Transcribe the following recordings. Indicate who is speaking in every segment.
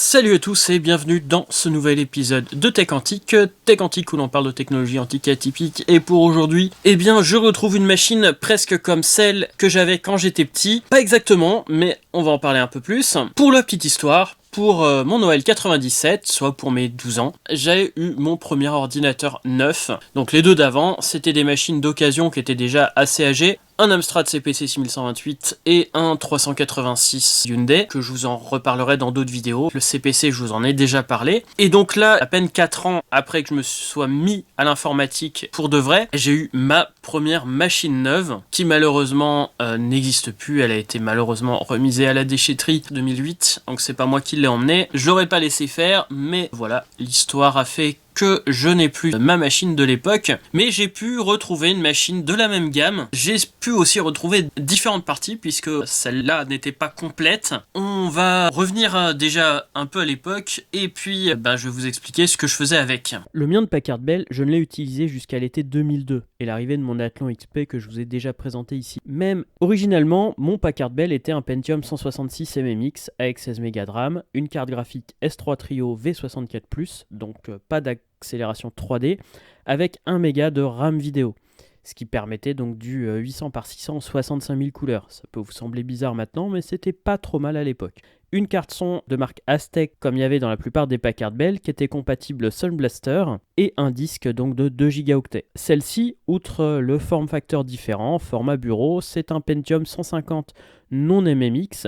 Speaker 1: Salut à tous et bienvenue dans ce nouvel épisode de Tech Antique où l'on parle de technologie antique et atypique. Et pour aujourd'hui, je retrouve une machine presque comme celle que j'avais quand j'étais petit. Pas exactement, mais on va en parler un peu plus. Pour la petite histoire, pour mon Noël 97, soit pour mes 12 ans, j'ai eu mon premier ordinateur neuf. Donc les deux d'avant, c'était des machines d'occasion qui étaient déjà assez âgées. Un Amstrad CPC 6128 et un 386 Hyundai, que je vous en reparlerai dans d'autres vidéos. Le CPC, je vous en ai déjà parlé. Et donc là, à peine 4 ans après que je me sois mis à l'informatique pour de vrai, j'ai eu ma première machine neuve, qui malheureusement n'existe plus. Elle a été malheureusement remisée à la déchetterie en 2008, donc c'est pas moi qui l'ai emmenée. Je l'aurais pas laissé faire, mais voilà, l'histoire a fait que je n'ai plus ma machine de l'époque, mais j'ai pu retrouver une machine de la même gamme. J'ai pu aussi retrouver différentes parties, puisque celle-là n'était pas complète. On va revenir déjà un peu à l'époque, et puis je vais vous expliquer ce que je faisais avec.
Speaker 2: Le mien de Packard Bell, je ne l'ai utilisé jusqu'à l'été 2002, et l'arrivée de mon Athlon XP que je vous ai déjà présenté ici. Même originalement, mon Packard Bell était un Pentium 166 MMX avec 16 Go de RAM, une carte graphique S3 Trio V64+, donc pas d'accélération 3D, avec 1 méga de RAM vidéo, ce qui permettait donc du 800 par 600 65 000 couleurs. Ça peut vous sembler bizarre maintenant, mais c'était pas trop mal à l'époque. Une carte son de marque Aztec, comme il y avait dans la plupart des Packard Bell, qui était compatible Sound Blaster, et un disque donc de 2 Go. Celle-ci, outre le form factor différent, format bureau, c'est un Pentium 150 non MMX,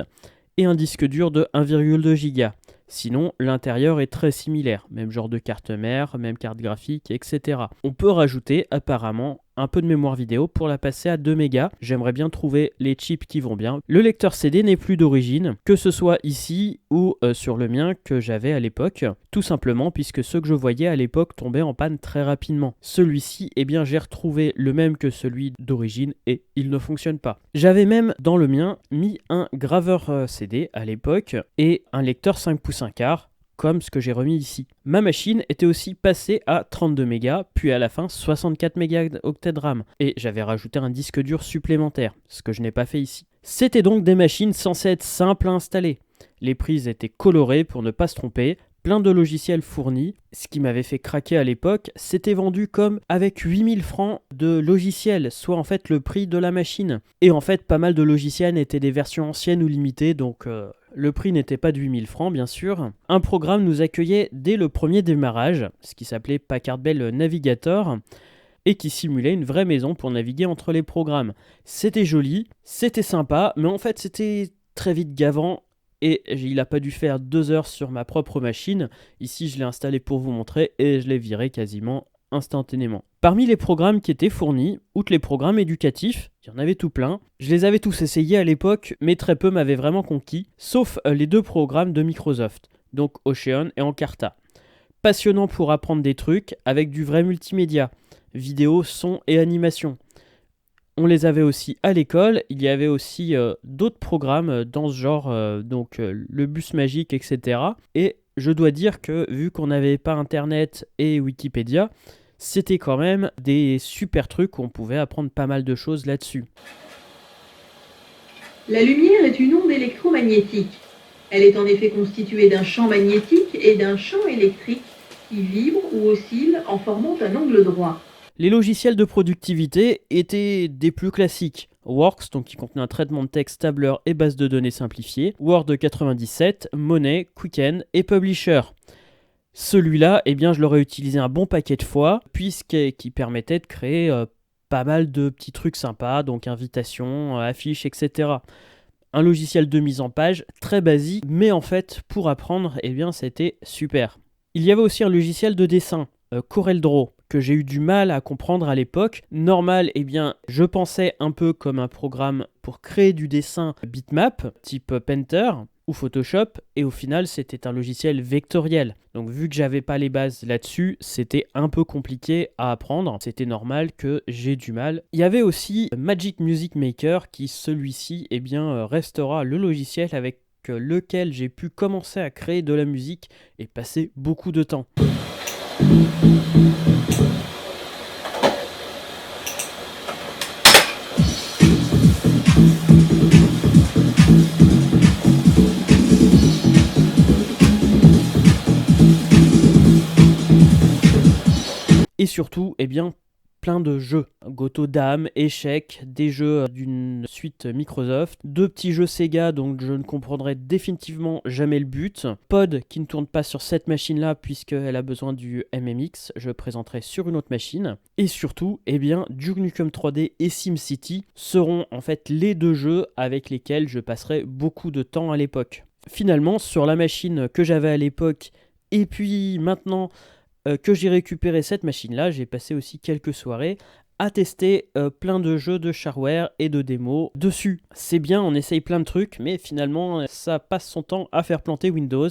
Speaker 2: et un disque dur de 1,2 Go. Sinon, l'intérieur est très similaire, même genre de carte mère, même carte graphique, etc. On peut rajouter apparemment un peu de mémoire vidéo pour la passer à 2 mégas. J'aimerais bien trouver les chips qui vont bien. Le lecteur CD n'est plus d'origine, que ce soit ici ou sur le mien que j'avais à l'époque, tout simplement puisque ceux que je voyais à l'époque tombaient en panne très rapidement. Celui-ci, j'ai retrouvé le même que celui d'origine et il ne fonctionne pas. J'avais même dans le mien mis un graveur CD à l'époque et un lecteur 5 pouces 1 quart, comme ce que j'ai remis ici. Ma machine était aussi passée à 32 mégas, puis à la fin 64 mégaoctets de RAM. Et j'avais rajouté un disque dur supplémentaire, ce que je n'ai pas fait ici. C'était donc des machines censées être simples à installer. Les prises étaient colorées pour ne pas se tromper, plein de logiciels fournis. Ce qui m'avait fait craquer à l'époque, c'était vendu comme avec 8000 francs de logiciels, soit en fait le prix de la machine. Et en fait, pas mal de logiciels étaient des versions anciennes ou limitées, donc le prix n'était pas de 8000 francs, bien sûr. Un programme nous accueillait dès le premier démarrage, ce qui s'appelait Packard Bell Navigator, et qui simulait une vraie maison pour naviguer entre les programmes. C'était joli, c'était sympa, mais en fait c'était très vite gavant, et il n'a pas dû faire 2 heures sur ma propre machine. Ici, je l'ai installé pour vous montrer, et je l'ai viré quasiment instantanément. Parmi les programmes qui étaient fournis, outre les programmes éducatifs, il y en avait tout plein. Je les avais tous essayés à l'époque, mais très peu m'avaient vraiment conquis, sauf les 2 programmes de Microsoft, donc Ocean et Encarta. Passionnant pour apprendre des trucs avec du vrai multimédia, vidéo, son et animation. On les avait aussi à l'école, il y avait aussi d'autres programmes dans ce genre, le bus magique, etc. Et je dois dire que vu qu'on n'avait pas Internet et Wikipédia, c'était quand même des super trucs où on pouvait apprendre pas mal de choses là-dessus.
Speaker 3: La lumière est une onde électromagnétique. Elle est en effet constituée d'un champ magnétique et d'un champ électrique qui vibre ou oscille en formant un angle droit.
Speaker 2: Les logiciels de productivité étaient des plus classiques. Works, donc qui contenait un traitement de texte, tableur et base de données simplifiée. Word 97, Monet, Quicken et Publisher. Celui-là, je l'aurais utilisé un bon paquet de fois, puisqu'il permettait de créer pas mal de petits trucs sympas, donc invitations, affiches, etc. Un logiciel de mise en page très basique, mais en fait, pour apprendre, c'était super. Il y avait aussi un logiciel de dessin, CorelDRAW, que j'ai eu du mal à comprendre à l'époque. Normal, je pensais un peu comme un programme pour créer du dessin bitmap, type Painter ou Photoshop, et au final, c'était un logiciel vectoriel. Donc vu que j'avais pas les bases là-dessus, c'était un peu compliqué à apprendre. C'était normal que j'ai du mal. Il y avait aussi Magic Music Maker, qui celui-ci, restera le logiciel avec lequel j'ai pu commencer à créer de la musique et passer beaucoup de temps. surtout, eh bien, plein de jeux. Goto Dame, échecs, des jeux d'une suite Microsoft, 2 petits jeux Sega dont je ne comprendrai définitivement jamais le but, Pod qui ne tourne pas sur cette machine-là puisqu'elle a besoin du MMX, je présenterai sur une autre machine, et surtout, eh bien, Duke Nukem 3D et SimCity seront en fait les 2 jeux avec lesquels je passerai beaucoup de temps à l'époque. Finalement, sur la machine que j'avais à l'époque, et puis maintenant que j'ai récupéré cette machine-là, j'ai passé aussi quelques soirées à tester plein de jeux de shareware et de démos dessus. C'est bien, on essaye plein de trucs, mais finalement, ça passe son temps à faire planter Windows.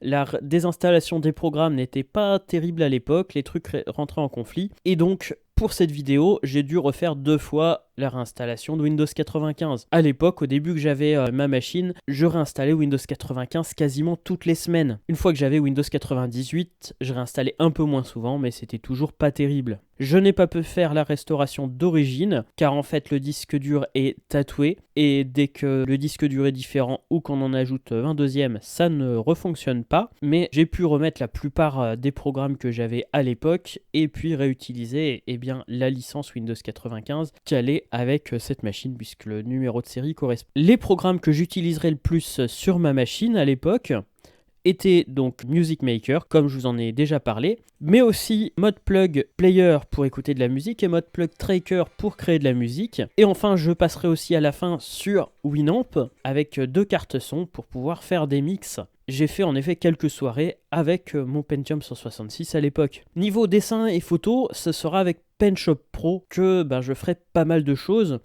Speaker 2: La désinstallation des programmes n'était pas terrible à l'époque, les trucs rentraient en conflit, et donc pour cette vidéo, j'ai dû refaire 2 fois la réinstallation de Windows 95. À l'époque, au début que j'avais ma machine, je réinstallais Windows 95 quasiment toutes les semaines. Une fois que j'avais Windows 98, je réinstallais un peu moins souvent, mais c'était toujours pas terrible. Je n'ai pas pu faire la restauration d'origine, car en fait le disque dur est tatoué, et dès que le disque dur est différent ou qu'on en ajoute un deuxième, ça ne refonctionne pas. Mais j'ai pu remettre la plupart des programmes que j'avais à l'époque, et puis réutiliser la licence Windows 95 qui allait avec cette machine, puisque le numéro de série correspond. Les programmes que j'utiliserai le plus sur ma machine à l'époque étaient donc Music Maker, comme je vous en ai déjà parlé, mais aussi Modplug Player pour écouter de la musique et Modplug Tracker pour créer de la musique. Et enfin, je passerai aussi à la fin sur Winamp avec 2 cartes son pour pouvoir faire des mix. J'ai fait en effet quelques soirées avec mon Pentium 166 à l'époque. Niveau dessin et photo, ce sera avec PenShop Pro que je ferai pas mal de choses.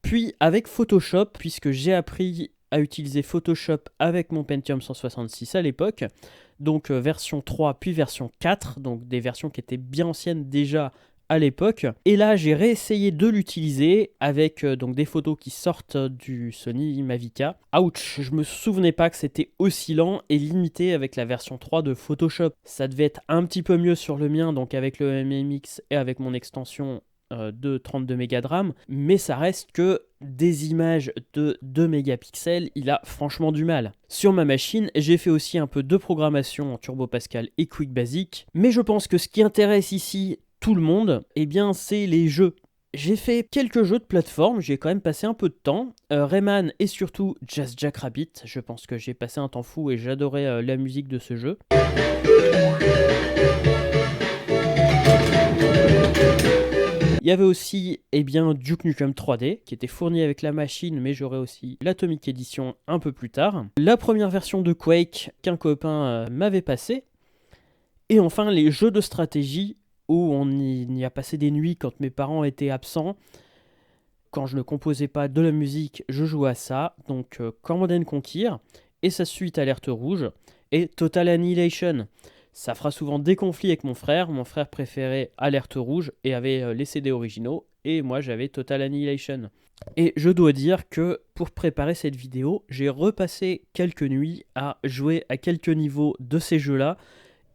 Speaker 2: Puis avec Photoshop, puisque j'ai appris à utiliser Photoshop avec mon Pentium 166 à l'époque. Donc version 3 puis version 4, donc des versions qui étaient bien anciennes déjà à l'époque. Et là, j'ai réessayé de l'utiliser avec donc des photos qui sortent du Sony Mavica. Ouch, je me souvenais pas que c'était aussi lent et limité avec la version 3 de Photoshop. Ça devait être un petit peu mieux sur le mien, donc avec le MMX et avec mon extension de 32 mégas de RAM, mais ça reste que des images de 2 mégapixels, il a franchement du mal. Sur ma machine, j'ai fait aussi un peu de programmation en Turbo Pascal et Quick Basic, mais je pense que ce qui intéresse ici tout le monde, c'est les jeux. J'ai fait quelques jeux de plateforme, j'ai quand même passé un peu de temps. Rayman et surtout Jazz Jackrabbit, je pense que j'ai passé un temps fou et j'adorais la musique de ce jeu. Il y avait aussi Duke Nukem 3D qui était fourni avec la machine, mais j'aurai aussi l'Atomic Edition un peu plus tard. La première version de Quake qu'un copain m'avait passé. Et enfin les jeux de stratégie où on y a passé des nuits quand mes parents étaient absents. Quand je ne composais pas de la musique, je jouais à ça. Donc Command & Conquer et sa suite Alerte Rouge et Total Annihilation. Ça fera souvent des conflits avec mon frère. Mon frère préférait Alerte Rouge et avait les CD originaux. Et moi, j'avais Total Annihilation. Et je dois dire que pour préparer cette vidéo, j'ai repassé quelques nuits à jouer à quelques niveaux de ces jeux-là.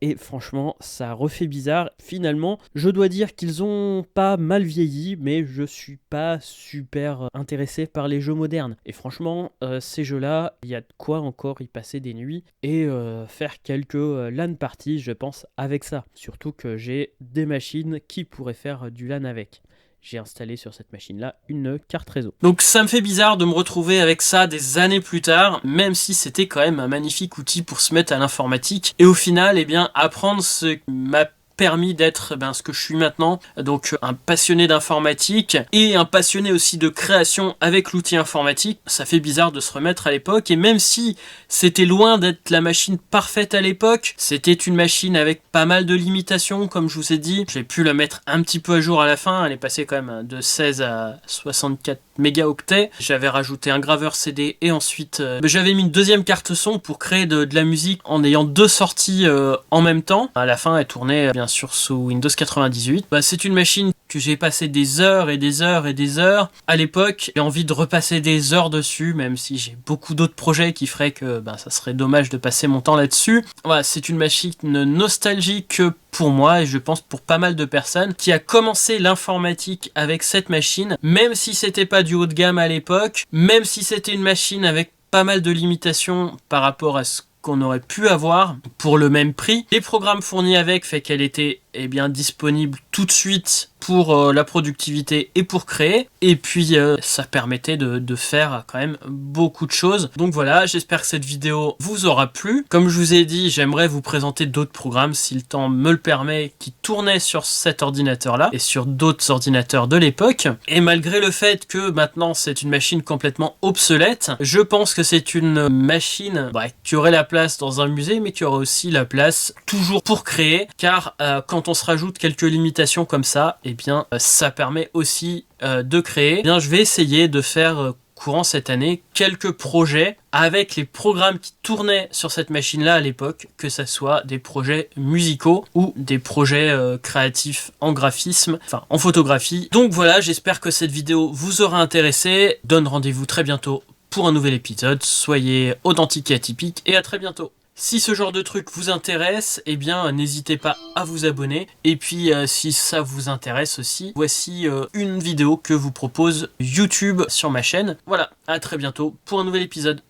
Speaker 2: Et franchement, ça refait bizarre. Finalement, je dois dire qu'ils ont pas mal vieilli, mais je suis pas super intéressé par les jeux modernes. Et franchement, ces jeux-là, il y a de quoi encore y passer des nuits et faire quelques LAN parties, je pense, avec ça. Surtout que j'ai des machines qui pourraient faire du LAN avec. J'ai installé sur cette machine-là une carte réseau.
Speaker 1: Donc ça me fait bizarre de me retrouver avec ça des années plus tard, même si c'était quand même un magnifique outil pour se mettre à l'informatique. Et au final, apprendre ce qui m'a permis d'être ce que je suis maintenant, donc un passionné d'informatique et un passionné aussi de création avec l'outil informatique. Ça fait bizarre de se remettre à l'époque, et même si c'était loin d'être la machine parfaite à l'époque, c'était une machine avec pas mal de limitations, comme je vous ai dit. J'ai pu la mettre un petit peu à jour à la fin, elle est passée quand même de 16 à 64 mégaoctets. J'avais rajouté un graveur CD et ensuite j'avais mis une deuxième carte son pour créer de la musique en ayant 2 sorties en même temps. À la fin, elle tournait bien sûr sous Windows 98. C'est une machine que j'ai passé des heures et des heures et des heures. À l'époque, j'ai envie de repasser des heures dessus, même si j'ai beaucoup d'autres projets qui feraient que ça serait dommage de passer mon temps là-dessus. Voilà, c'est une machine nostalgique pour moi, et je pense pour pas mal de personnes, qui a commencé l'informatique avec cette machine, même si c'était pas du haut de gamme à l'époque, même si c'était une machine avec pas mal de limitations par rapport à ce qu'on aurait pu avoir pour le même prix. Les programmes fournis avec fait qu'elle était eh bien disponible tout de suite pour la productivité et pour créer, et puis ça permettait de faire quand même beaucoup de choses. Donc voilà, j'espère que cette vidéo vous aura plu. Comme je vous ai dit, j'aimerais vous présenter d'autres programmes, si le temps me le permet, qui tournaient sur cet ordinateur-là et sur d'autres ordinateurs de l'époque. Et malgré le fait que maintenant c'est une machine complètement obsolète, je pense que c'est une machine qui aurait la place dans un musée, mais qui aurait aussi la place toujours pour créer, car quand on se rajoute quelques limitations comme ça, eh bien ça permet aussi de créer. Eh bien, je vais essayer de faire courant cette année quelques projets avec les programmes qui tournaient sur cette machine-là à l'époque, que ça soit des projets musicaux ou des projets créatifs en graphisme, enfin en photographie. Donc voilà, j'espère que cette vidéo vous aura intéressé. Donne rendez-vous très bientôt pour un nouvel épisode. Soyez authentiques et atypiques et à très bientôt. Si ce genre de truc vous intéresse, eh bien n'hésitez pas à vous abonner. Et puis si ça vous intéresse aussi, voici une vidéo que vous propose YouTube sur ma chaîne. Voilà, à très bientôt pour un nouvel épisode.